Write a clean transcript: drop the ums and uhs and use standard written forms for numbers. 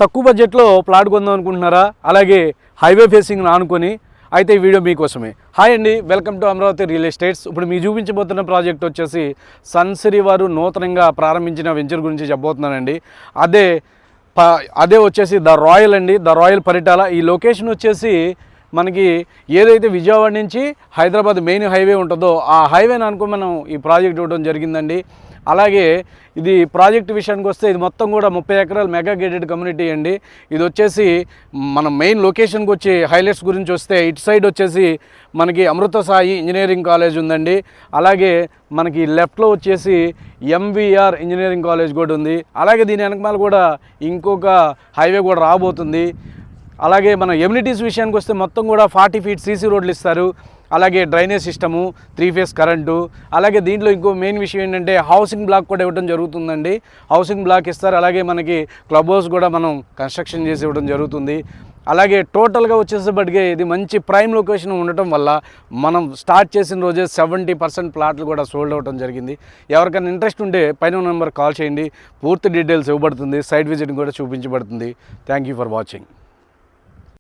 తక్కువ బడ్జెట్లో ప్లాట్ కొందాం అనుకుంటున్నారా? అలాగే హైవే ఫేసింగ్ ఆనుకొని అయితే ఈ వీడియో మీకోసమే. హాయ్ అండి, welcome to Amaravati real estates. ఇప్పుడు మీ చూపించబోతున్న ప్రాజెక్ట్ వచ్చేసి సన్సిరీ వారు నూతనంగా ప్రారంభించిన వెంచర్ గురించి చెప్పబోతున్నానండి. అదే వచ్చేసి ద రాయల్ అండి, ద రాయల్ పరిటాల. ఈ లొకేషన్ వచ్చేసి మనకి ఏదైతే విజయవాడ నుంచి హైదరాబాద్ మెయిన్ హైవే ఉంటుందో ఆ హైవేని అనుకుని మనం ఈ ప్రాజెక్ట్ ఇవ్వడం జరిగిందండి. అలాగే ఇది ప్రాజెక్ట్ విషయానికి వస్తే ఇది మొత్తం కూడా 30 ఎకరాల మెగా గేటెడ్ కమ్యూనిటీ అండి. ఇది వచ్చేసి మన మెయిన్ లొకేషన్కి వచ్చి హైలైట్స్ గురించి వస్తే ఇటు సైడ్ వచ్చేసి మనకి అమృత సాయి ఇంజనీరింగ్ కాలేజ్ ఉందండి. అలాగే మనకి లెఫ్ట్లో వచ్చేసి ఎంవీఆర్ ఇంజనీరింగ్ కాలేజ్ కూడా ఉంది. అలాగే దీని వెనకమాల కూడా ఇంకొక హైవే కూడా రాబోతుంది. అలాగే మన ఎమ్యూనిటీస్ విషయానికి వస్తే మొత్తం కూడా 40 ఫీట్ సీసీ రోడ్లు ఇస్తారు. అలాగే డ్రైనేజ్ సిస్టము, 3 ఫేస్ కరెంటు. అలాగే దీంట్లో ఇంకో మెయిన్ విషయం ఏంటంటే హౌసింగ్ బ్లాక్ కూడా ఇవ్వడం జరుగుతుందండి. హౌసింగ్ బ్లాక్ ఇస్తారు. అలాగే మనకి క్లబ్ హౌస్ కూడా మనం కన్స్ట్రక్షన్ చేసి ఇవ్వడం జరుగుతుంది. అలాగే టోటల్గా వచ్చేసేపటికే ఇది మంచి ప్రైమ్ లొకేషన్ ఉండటం వల్ల మనం స్టార్ట్ చేసిన రోజే 70% ప్లాట్లు కూడా సోల్డ్ అవ్వడం జరిగింది. ఎవరికైనా ఇంట్రెస్ట్ ఉంటే పైన నెంబర్ కాల్ చేయండి, పూర్తి డీటెయిల్స్ ఇవ్వబడుతుంది, సైట్ విజిట్ కూడా చూపించబడుతుంది. Thank you for watching.